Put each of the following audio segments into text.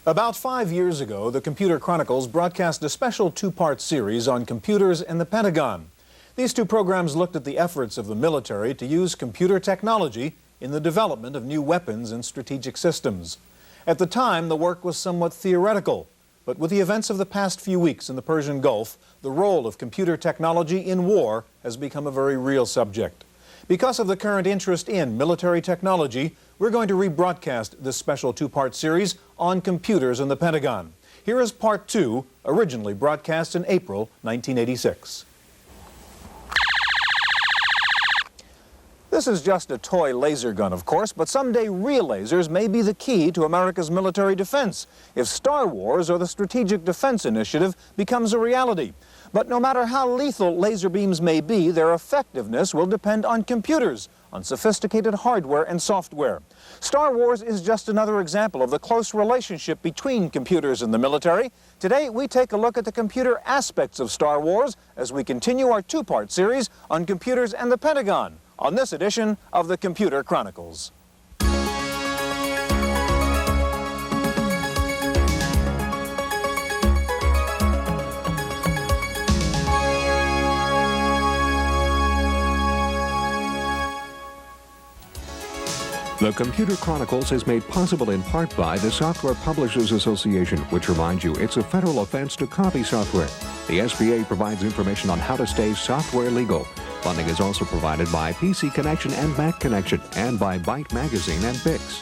About 5 years ago, the Computer Chronicles broadcast a special two-part series on computers and the Pentagon. These two programs looked at the efforts of the military to use computer technology in the development of new weapons and strategic systems. At the time, the work was somewhat theoretical, but with the events of the past few weeks in the Persian Gulf, the role of computer technology in war has become a very real subject. Because of the current interest in military technology, we're going to rebroadcast this special two-part series on computers in the Pentagon. Here is part 2, originally broadcast in April 1986. This is just a toy laser gun, of course, but someday real lasers may be the key to America's military defense if Star Wars or the Strategic Defense Initiative becomes a reality. But no matter how lethal laser beams may be, their effectiveness will depend on computers, on sophisticated hardware and software. Star Wars is just another example of the close relationship between computers and the military. Today, we take a look at the computer aspects of Star Wars as we continue our two-part series on computers and the Pentagon on this edition of the Computer Chronicles. The Computer Chronicles is made possible in part by the Software Publishers Association, which reminds you it's a federal offense to copy software. The SPA provides information on how to stay software legal. Funding is also provided by PC Connection and Mac Connection, and by Byte Magazine and Bix.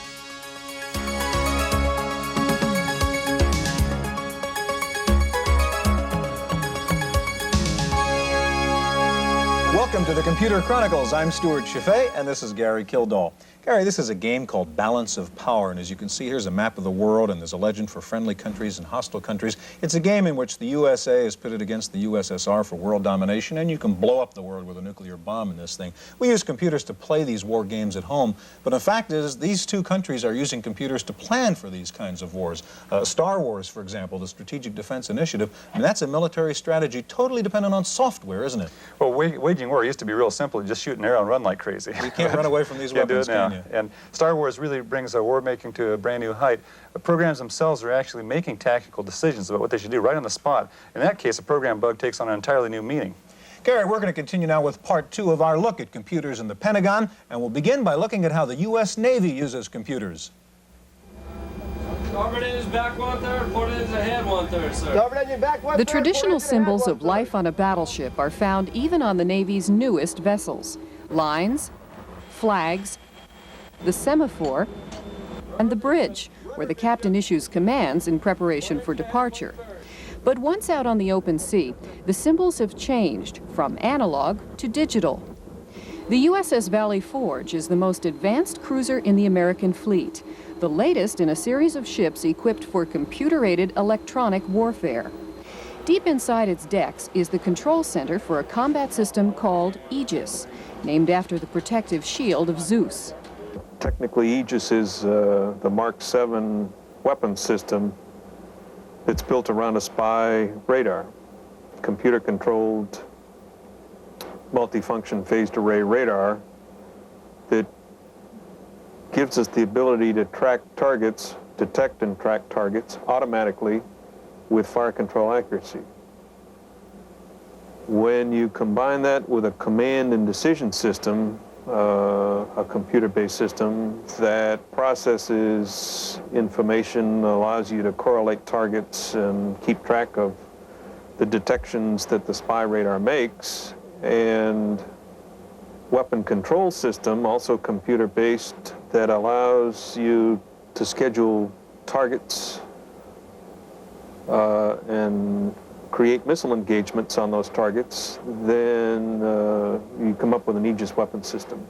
Welcome to the Computer Chronicles. I'm Stuart Chaffee, and this is Gary Kildall. Gary, this is a game called Balance of Power, and as you can see, here's a map of the world, and there's a legend for friendly countries and hostile countries. It's a game in which the USA is pitted against the USSR for world domination, and you can blow up the world with a nuclear bomb in this thing. We use computers to play these war games at home, but the fact is these two countries are using computers to plan for these kinds of wars. Star Wars, for example, the Strategic Defense Initiative, I mean, that's a military strategy totally dependent on software, isn't it? Well, waging war used to be real simple. You just shoot an arrow and run like crazy. You can't run away from these weapons, can you? And Star Wars really brings war making to a brand new height. The programs themselves are actually making tactical decisions about what they should do right on the spot. In that case, a program bug takes on an entirely new meaning. Gary, we're going to continue now with part 2 of our look at computers in the Pentagon, and we'll begin by looking at how the U.S. Navy uses computers. Starboard engine back 1/3, port engine ahead 1/3, sir. Starboard engine back 1/3. The traditional symbols of life on a battleship are found even on the Navy's newest vessels. Lines, flags, the semaphore, and the bridge, where the captain issues commands in preparation for departure. But once out on the open sea, the symbols have changed from analog to digital. The USS Valley Forge is the most advanced cruiser in the American fleet, the latest in a series of ships equipped for computer-aided electronic warfare. Deep inside its decks is the control center for a combat system called Aegis, named after the protective shield of Zeus. Technically, Aegis is the Mark VII weapon system that's built around a spy radar, computer-controlled multifunction phased array radar that gives us the ability to track targets, detect and track targets automatically with fire control accuracy. When you combine that with a command and decision system, a computer-based system that processes information, allows you to correlate targets and keep track of the detections that the spy radar makes, and weapon control system, also computer-based, that allows you to schedule targets and create missile engagements on those targets, then you come up with an Aegis weapon system.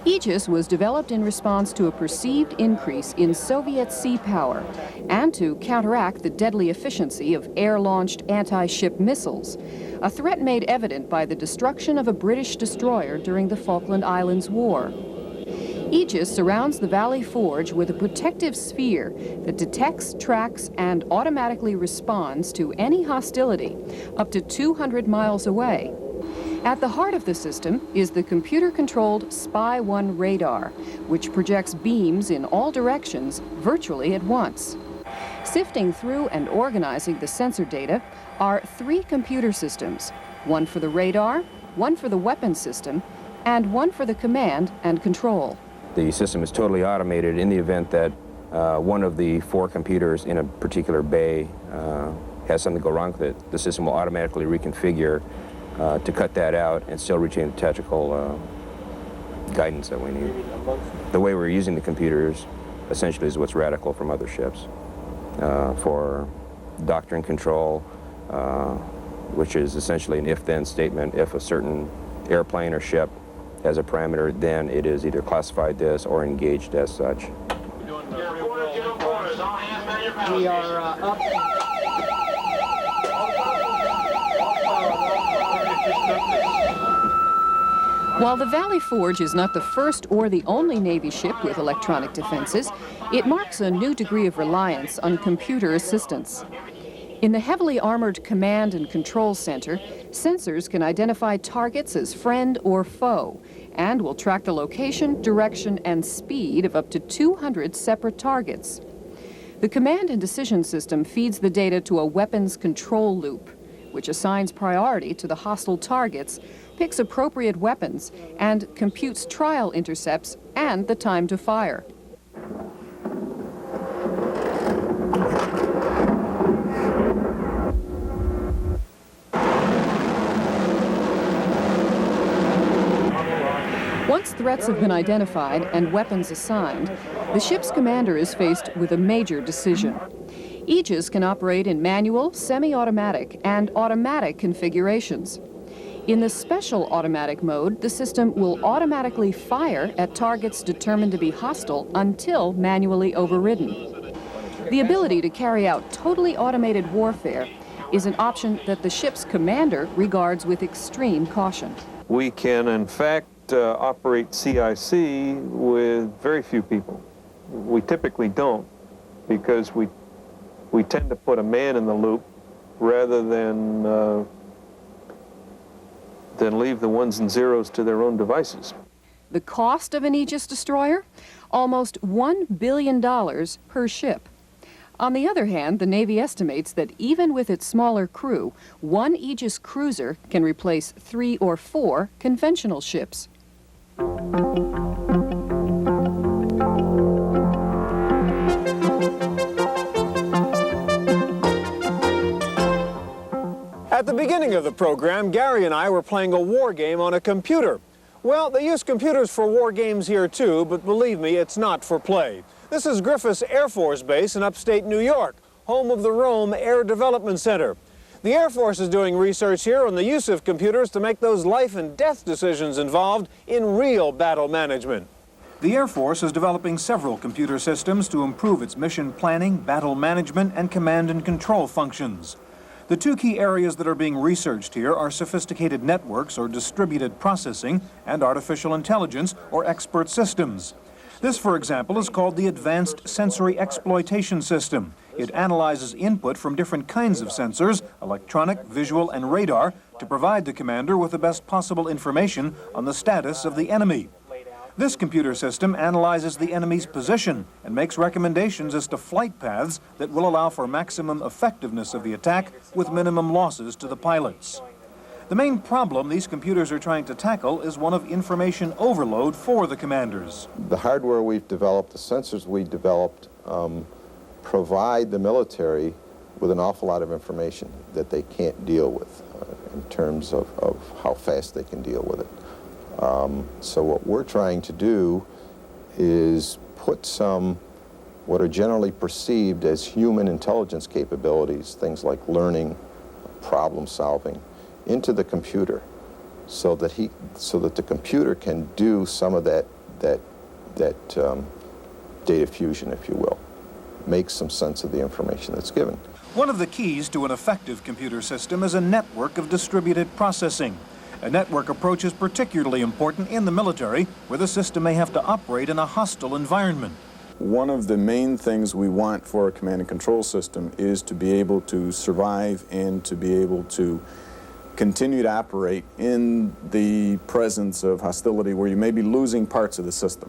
Aegis was developed in response to a perceived increase in Soviet sea power and to counteract the deadly efficiency of air-launched anti-ship missiles, a threat made evident by the destruction of a British destroyer during the Falkland Islands War. Aegis surrounds the Valley Forge with a protective sphere that detects, tracks, and automatically responds to any hostility up to 200 miles away. At the heart of the system is the computer-controlled Spy-1 radar, which projects beams in all directions virtually at once. Sifting through and organizing the sensor data are 3 computer systems, one for the radar, one for the weapons system, and one for the command and control. The system is totally automated in the event that one of the 4 computers in a particular bay has something go wrong with it. The system will automatically reconfigure to cut that out and still retain the technical guidance that we need. The way we're using the computers essentially is what's radical from other ships. For doctrine control, which is essentially an if-then statement. If a certain airplane or ship has a parameter, then it is either classified this or engaged as such. We are up. While the Valley Forge is not the first or the only Navy ship with electronic defenses, it marks a new degree of reliance on computer assistance. In the heavily armored Command and Control Center, sensors can identify targets as friend or foe and will track the location, direction, and speed of up to 200 separate targets. The command and decision system feeds the data to a weapons control loop, which assigns priority to the hostile targets, picks appropriate weapons, and computes trial intercepts and the time to fire. Once threats have been identified and weapons assigned, the ship's commander is faced with a major decision. Aegis can operate in manual, semi-automatic, and automatic configurations. In the special automatic mode, the system will automatically fire at targets determined to be hostile until manually overridden. The ability to carry out totally automated warfare is an option that the ship's commander regards with extreme caution. We can, in fact, operate CIC with very few people. We typically don't, because we tend to put a man in the loop rather than leave the ones and zeros to their own devices. The cost of an Aegis destroyer? Almost $1 billion per ship. On the other hand, the Navy estimates that even with its smaller crew, one Aegis cruiser can replace 3 or 4 conventional ships. At the beginning of the program, Gary and I were playing a war game on a computer. Well, they use computers for war games here too, but believe me, it's not for play. This is Griffiss Air Force Base in upstate New York, home of the Rome Air Development Center. The Air Force is doing research here on the use of computers to make those life and death decisions involved in real battle management. The Air Force is developing several computer systems to improve its mission planning, battle management, and command and control functions. The 2 key areas that are being researched here are sophisticated networks or distributed processing and artificial intelligence or expert systems. This, for example, is called the Advanced Sensory Exploitation System. It analyzes input from different kinds of sensors, electronic, visual, and radar, to provide the commander with the best possible information on the status of the enemy. This computer system analyzes the enemy's position and makes recommendations as to flight paths that will allow for maximum effectiveness of the attack with minimum losses to the pilots. The main problem these computers are trying to tackle is one of information overload for the commanders. The hardware we've developed, the sensors we developed, provide the military with an awful lot of information that they can't deal with in terms of how fast they can deal with it. So what we're trying to do is put some what are generally perceived as human intelligence capabilities, things like learning, problem solving, into the computer so that the computer can do some of that data fusion, if you will, make some sense of the information that's given. One of the keys to an effective computer system is a network of distributed processing. A network approach is particularly important in the military, where the system may have to operate in a hostile environment. One of the main things we want for a command and control system is to be able to survive and to be able to continue to operate in the presence of hostility where you may be losing parts of the system.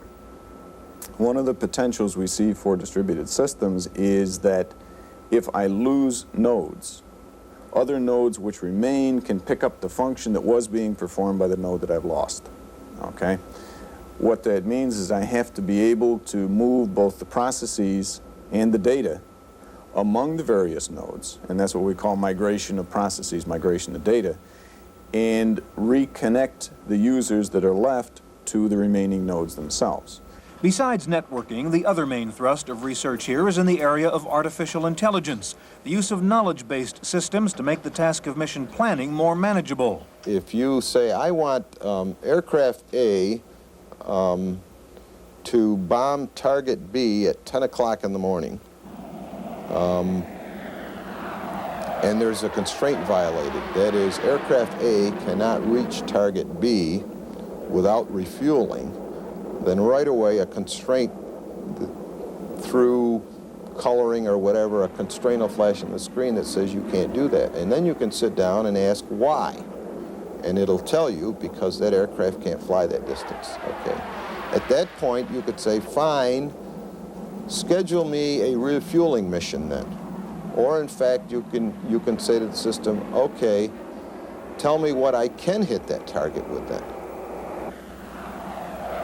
One of the potentials we see for distributed systems is that if I lose nodes, other nodes which remain can pick up the function that was being performed by the node that I've lost, okay? What that means is I have to be able to move both the processes and the data among the various nodes, and that's what we call migration of processes, migration of data, and reconnect the users that are left to the remaining nodes themselves. Besides networking, the other main thrust of research here is in the area of artificial intelligence, the use of knowledge-based systems to make the task of mission planning more manageable. If you say, I want aircraft A to bomb target B at 10 o'clock in the morning, and there's a constraint violated, that is, aircraft A cannot reach target B without refueling, then right away a constraint through coloring or whatever, a constraint will flash on the screen that says you can't do that. And then you can sit down and ask why. And it'll tell you because that aircraft can't fly that distance, okay? At that point, you could say, fine, schedule me a refueling mission then. Or in fact, you can say to the system, okay, tell me what I can hit that target with then.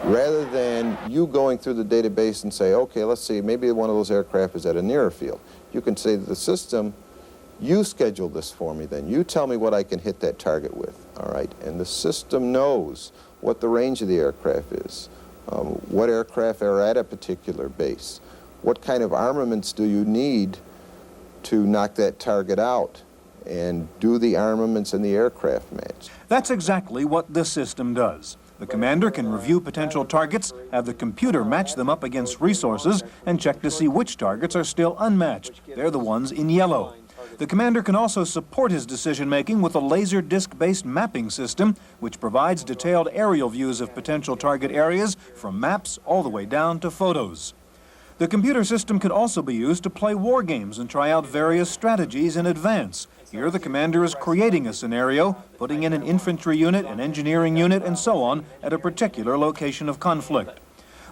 Rather than you going through the database and say, okay, let's see, maybe one of those aircraft is at a nearer field. You can say to the system, you schedule this for me then. You tell me what I can hit that target with, all right? And the system knows what the range of the aircraft is, what aircraft are at a particular base, what kind of armaments do you need to knock that target out, and do the armaments and the aircraft match? That's exactly what this system does. The commander can review potential targets, have the computer match them up against resources, and check to see which targets are still unmatched. They're the ones in yellow. The commander can also support his decision-making with a laser disc-based mapping system, which provides detailed aerial views of potential target areas from maps all the way down to photos. The computer system can also be used to play war games and try out various strategies in advance. Here, the commander is creating a scenario, putting in an infantry unit, an engineering unit, and so on at a particular location of conflict.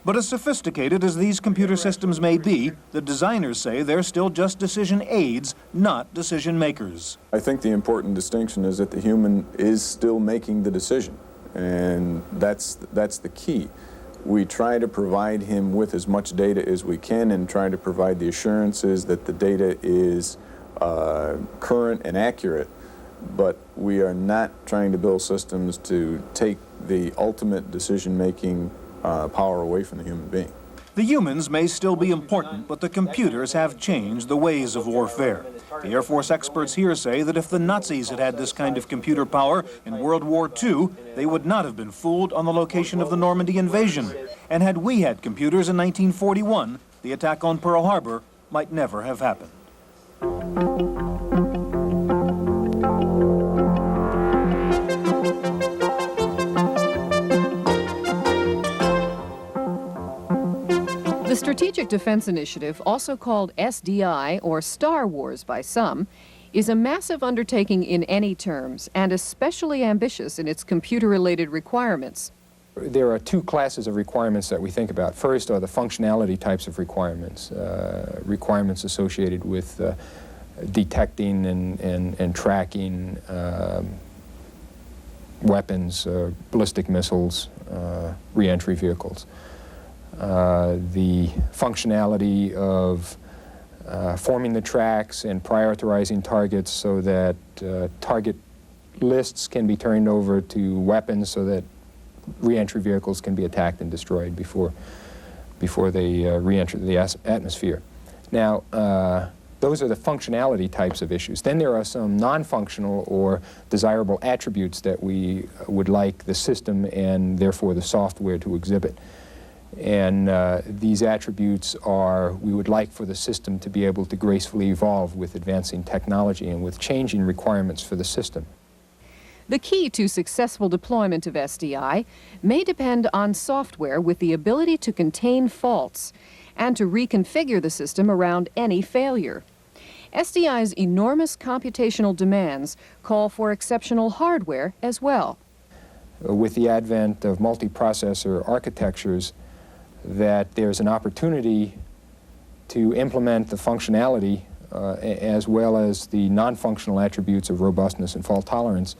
But as sophisticated as these computer systems may be, the designers say they're still just decision aids, not decision makers. I think the important distinction is that the human is still making the decision, and that's the key. We try to provide him with as much data as we can and try to provide the assurances that the data is current and accurate, but we are not trying to build systems to take the ultimate decision-making power away from the human being. The humans may still be important, but the computers have changed the ways of warfare. The Air Force experts here say that if the Nazis had had this kind of computer power in World War II, they would not have been fooled on the location of the Normandy invasion. And had we had computers in 1941, the attack on Pearl Harbor might never have happened. The Strategic Defense Initiative, also called SDI or Star Wars by some, is a massive undertaking in any terms and especially ambitious in its computer-related requirements. There are two classes of requirements that we think about. First are the functionality types of requirements, requirements associated with detecting and tracking weapons, ballistic missiles, re-entry vehicles. The functionality of forming the tracks and prioritizing targets so that target lists can be turned over to weapons so that re-entry vehicles can be attacked and destroyed before they re-enter the atmosphere. Now, those are the functionality types of issues. Then there are some non-functional or desirable attributes that we would like the system and therefore the software to exhibit. And these attributes are, we would like for the system to be able to gracefully evolve with advancing technology and with changing requirements for the system. The key to successful deployment of SDI may depend on software with the ability to contain faults and to reconfigure the system around any failure. SDI's enormous computational demands call for exceptional hardware as well. With the advent of multiprocessor architectures, that there's an opportunity to implement the functionality as well as the non-functional attributes of robustness and fault tolerance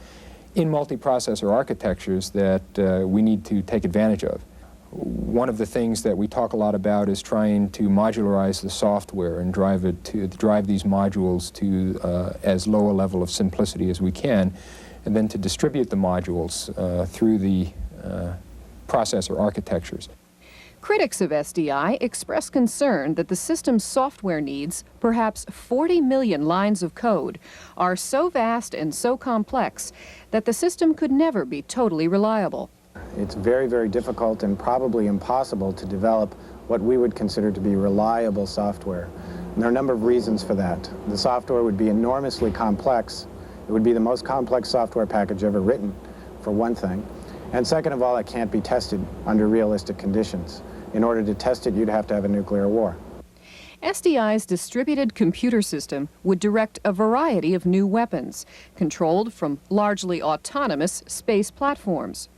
in multiprocessor architectures that we need to take advantage of. One of the things that we talk a lot about is trying to modularize the software and drive these modules to as low a level of simplicity as we can, and then to distribute the modules through the processor architectures. Critics of SDI express concern that the system's software needs, perhaps 40 million lines of code, are so vast and so complex that the system could never be totally reliable. It's very, very difficult and probably impossible to develop what we would consider to be reliable software. And there are a number of reasons for that. The software would be enormously complex. It would be the most complex software package ever written, for one thing. And second of all, it can't be tested under realistic conditions. In order to test it, you'd have to have a nuclear war. SDI's distributed computer system would direct a variety of new weapons, controlled from largely autonomous space platforms.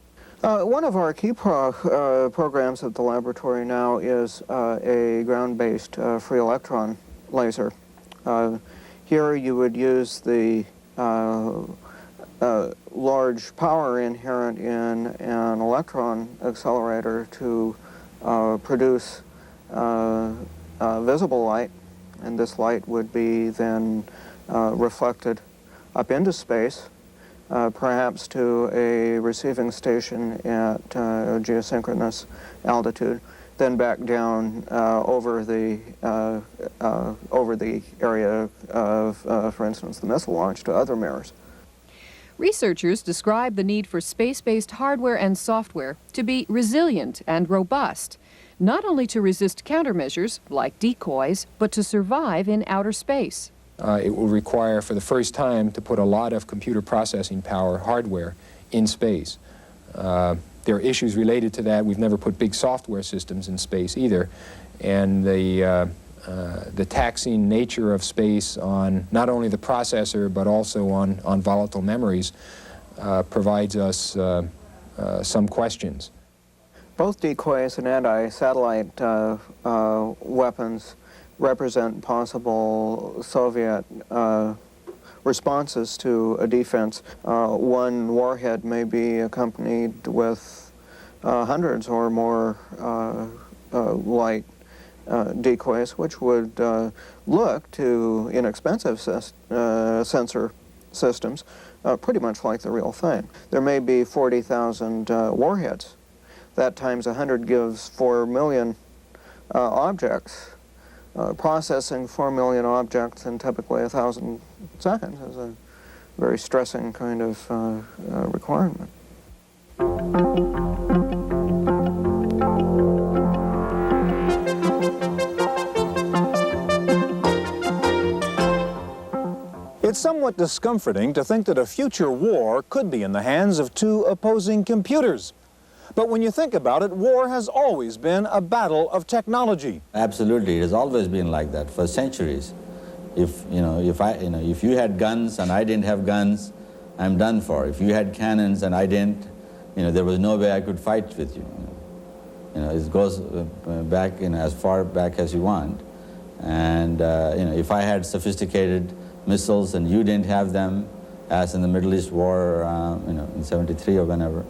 One of our key programs at the laboratory now is a ground-based free electron laser. Here you would use the large power inherent in an electron accelerator to produce visible light, and this light would be then reflected up into space, perhaps to a receiving station at geosynchronous altitude, then back down over the area of, for instance, the missile launch to other mirrors. Researchers describe the need for space-based hardware and software to be resilient and robust, not only to resist countermeasures like decoys, but to survive in outer space. It will require, for the first time, to put a lot of computer processing power hardware in space. There are issues related to that. We've never put big software systems in space either, and the taxing nature of space on not only the processor but also on volatile memories provides us some questions. Both decoys and anti-satellite weapons represent possible Soviet responses to a defense. One warhead may be accompanied with hundreds or more light decoys, which would look to inexpensive sensor systems pretty much like the real thing. There may be 40,000 warheads. That times 100 gives 4 million objects. Processing 4 million objects in typically 1,000 seconds is a very stressing kind of requirement. It's somewhat discomforting to think that a future war could be in the hands of two opposing computers. But when you think about it, war has always been a battle of technology. Absolutely, it has always been like that for centuries. If you had guns and I didn't have guns, I'm done for. If you had cannons and I didn't, there was no way I could fight with you. It goes back as far back as you want. And if I had sophisticated missiles and you didn't have them, as in the Middle East War, in '73 or whenever,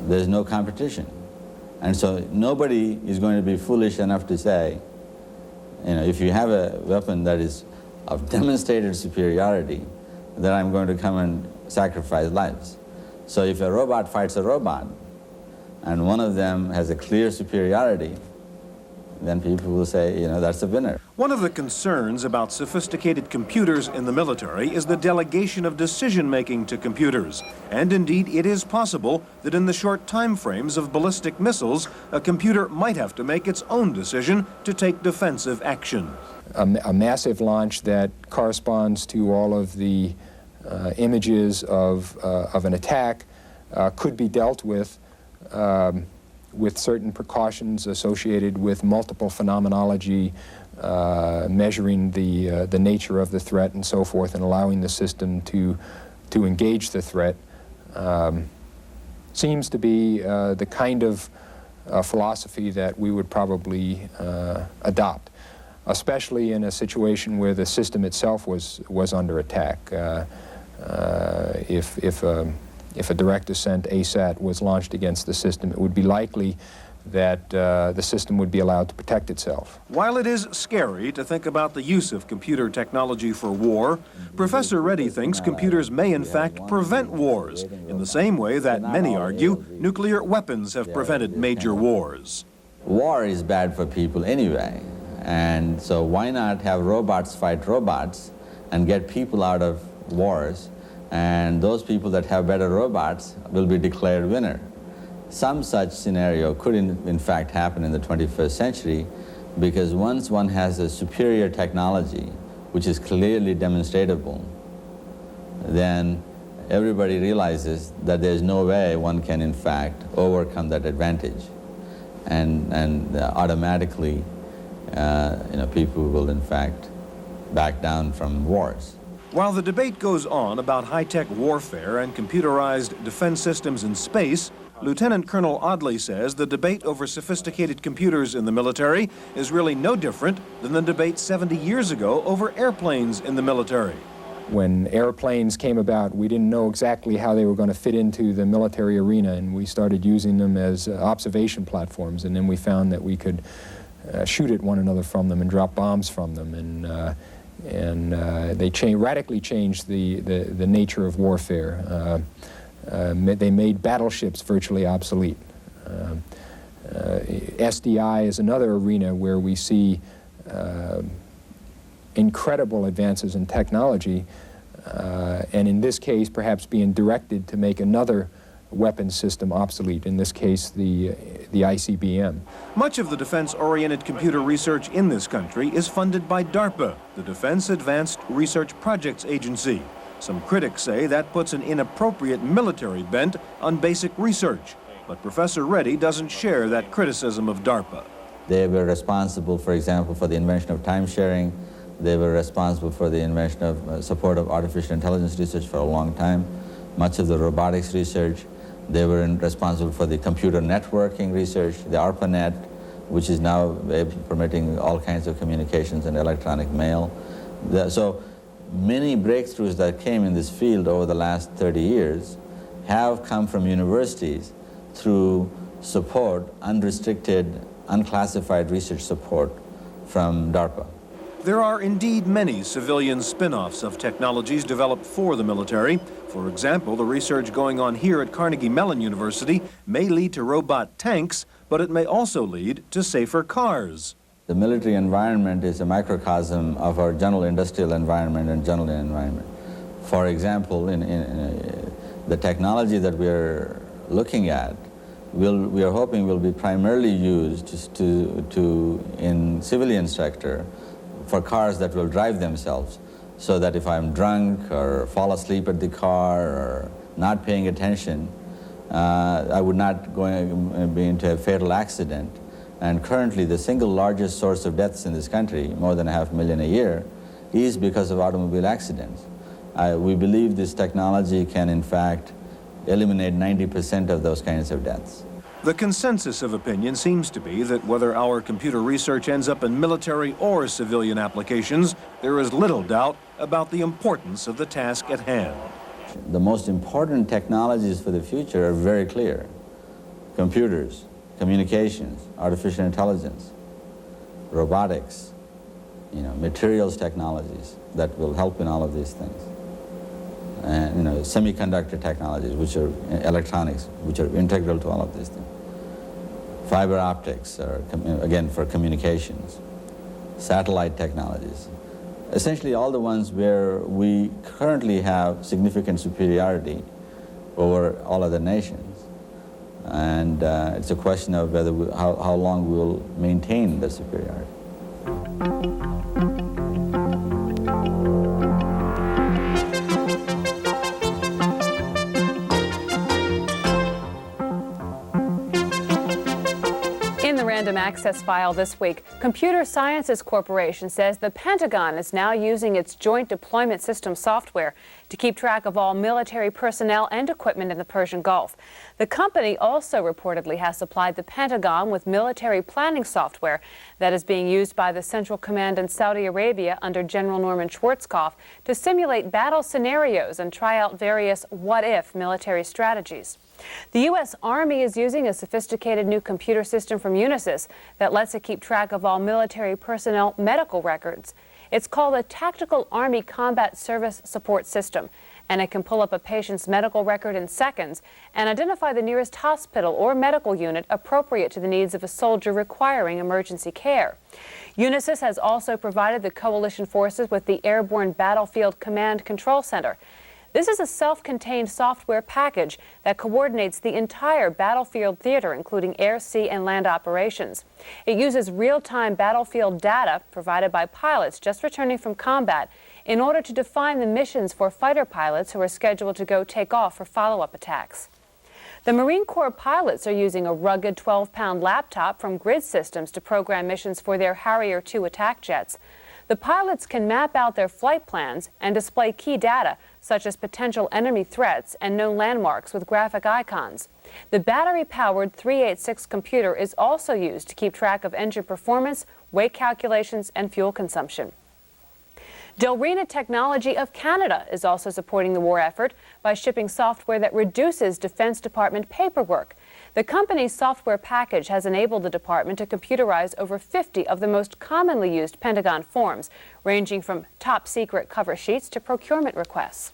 there's no competition. And so nobody is going to be foolish enough to say, if you have a weapon that is of demonstrated superiority, then I'm going to come and sacrifice lives. So if a robot fights a robot, and one of them has a clear superiority, then people will say, that's a winner. One of the concerns about sophisticated computers in the military is the delegation of decision-making to computers. And indeed, it is possible that in the short time frames of ballistic missiles, a computer might have to make its own decision to take defensive action. A massive launch that corresponds to all of the images of an attack could be dealt with certain precautions associated with multiple phenomenology, measuring the nature of the threat and so forth, and allowing the system to engage the threat, seems to be the kind of philosophy that we would probably adopt. especially in a situation where the system itself was under attack. If a direct ascent ASAT was launched against the system, it would be likely that the system would be allowed to protect itself. While it is scary to think about the use of computer technology for war, Professor Reddy thinks computers may in fact prevent wars, in the same way that many argue nuclear weapons have prevented major wars. War is bad for people anyway, and so why not have robots fight robots and get people out of wars, and those people that have better robots will be declared winner. Some such scenario could in fact happen in the 21st century, because once one has a superior technology, which is clearly demonstrable, then everybody realizes that there's no way one can in fact overcome that advantage. And automatically, people will in fact back down from wars. While the debate goes on about high-tech warfare and computerized defense systems in space, Lieutenant Colonel Audley says the debate over sophisticated computers in the military is really no different than the debate 70 years ago over airplanes in the military. When airplanes came about, we didn't know exactly how they were going to fit into the military arena, and we started using them as observation platforms, and then we found that we could shoot at one another from them and drop bombs from them, and they radically changed the nature of warfare. They made battleships virtually obsolete. SDI is another arena where we see incredible advances in technology, and in this case perhaps being directed to make another weapons system obsolete, in this case the ICBM. Much of the defense-oriented computer research in this country is funded by DARPA, the Defense Advanced Research Projects Agency. Some critics say that puts an inappropriate military bent on basic research, but Professor Reddy doesn't share that criticism of DARPA. They were responsible, for example, for the invention of time sharing. They were responsible for the invention of support of artificial intelligence research for a long time, much of the robotics research. They were responsible for the computer networking research, the ARPANET, which is now permitting all kinds of communications and electronic mail. So many breakthroughs that came in this field over the last 30 years have come from universities through support, unrestricted, unclassified research support from DARPA. There are indeed many civilian spin-offs of technologies developed for the military. For example, the research going on here at Carnegie Mellon University may lead to robot tanks, but it may also lead to safer cars. The military environment is a microcosm of our general industrial environment and general environment. For example, the technology that we're looking at, we are hoping will be primarily used in civilian sector for cars that will drive themselves, so that if I'm drunk or fall asleep at the car or not paying attention, I would not be into a fatal accident. And currently, the single largest source of deaths in this country, more than 500,000 a year, is because of automobile accidents. We believe this technology can, in fact, eliminate 90% of those kinds of deaths. The consensus of opinion seems to be that whether our computer research ends up in military or civilian applications, there is little doubt about the importance of the task at hand. The most important technologies for the future are very clear. Computers, communications, artificial intelligence, robotics, materials technologies that will help in all of these things. And semiconductor technologies, which are electronics, which are integral to all of these things. Fiber optics, again, for communications. Satellite technologies. Essentially all the ones where we currently have significant superiority over all other nations. And it's a question of whether how long we will maintain the superiority. Random access file this week. Computer Sciences Corporation says the Pentagon is now using its Joint Deployment System software to keep track of all military personnel and equipment in the Persian Gulf. The company also reportedly has supplied the Pentagon with military planning software that is being used by the Central Command in Saudi Arabia under General Norman Schwarzkopf to simulate battle scenarios and try out various what-if military strategies. The U.S. Army is using a sophisticated new computer system from Unisys that lets it keep track of all military personnel medical records. It's called a Tactical Army Combat Service Support System, and it can pull up a patient's medical record in seconds and identify the nearest hospital or medical unit appropriate to the needs of a soldier requiring emergency care. Unisys has also provided the coalition forces with the Airborne Battlefield Command Control Center. This is a self-contained software package that coordinates the entire battlefield theater, including air, sea, and land operations. It uses real-time battlefield data provided by pilots just returning from combat in order to define the missions for fighter pilots who are scheduled to go take off for follow-up attacks. The Marine Corps pilots are using a rugged 12-pound laptop from Grid Systems to program missions for their Harrier II attack jets. The pilots can map out their flight plans and display key data, such as potential enemy threats and known landmarks with graphic icons. The battery-powered 386 computer is also used to keep track of engine performance, weight calculations, and fuel consumption. Delrena Technology of Canada is also supporting the war effort by shipping software that reduces Defense Department paperwork. The company's software package has enabled the department to computerize over 50 of the most commonly used Pentagon forms, ranging from top-secret cover sheets to procurement requests.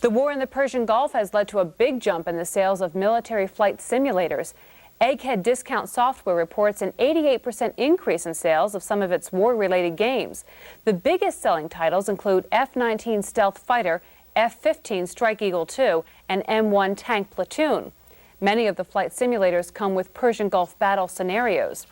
The war in the Persian Gulf has led to a big jump in the sales of military flight simulators. Egghead Discount Software reports an 88% increase in sales of some of its war-related games. The biggest selling titles include F-19 Stealth Fighter, F-15 Strike Eagle II, and M1 Tank Platoon. Many of the flight simulators come with Persian Gulf battle scenarios.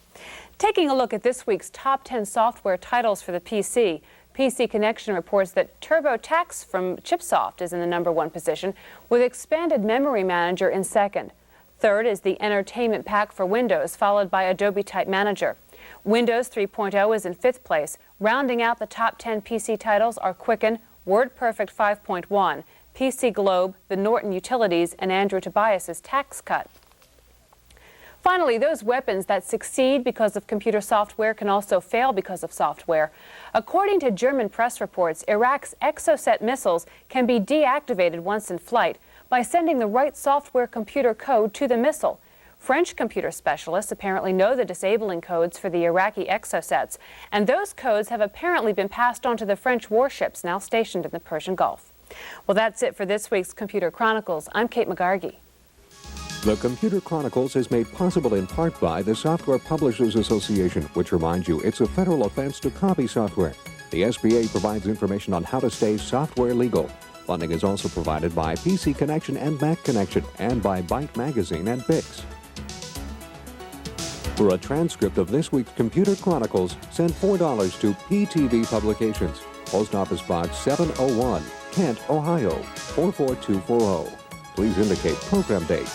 Taking a look at this week's top 10 software titles for the PC, PC Connection reports that TurboTax from Chipsoft is in the #1 position, with Expanded Memory Manager in second. Third is the Entertainment Pack for Windows, followed by Adobe Type Manager. Windows 3.0 is in 5th place. Rounding out the top 10 PC titles are Quicken, WordPerfect 5.1, PC Globe, the Norton Utilities, and Andrew Tobias's Tax Cut. Finally, those weapons that succeed because of computer software can also fail because of software. According to German press reports, Iraq's Exocet missiles can be deactivated once in flight by sending the right software computer code to the missile. French computer specialists apparently know the disabling codes for the Iraqi Exocets, and those codes have apparently been passed on to the French warships now stationed in the Persian Gulf. Well, that's it for this week's Computer Chronicles. I'm Kate McGargy. The Computer Chronicles is made possible in part by the Software Publishers Association, which reminds you it's a federal offense to copy software. The SBA provides information on how to stay software legal. Funding is also provided by PC Connection and Mac Connection, and by Byte Magazine and Bix. For a transcript of this week's Computer Chronicles, send $4 to PTV Publications, Post Office Box 701, Kent, Ohio, 44240. Please indicate program date.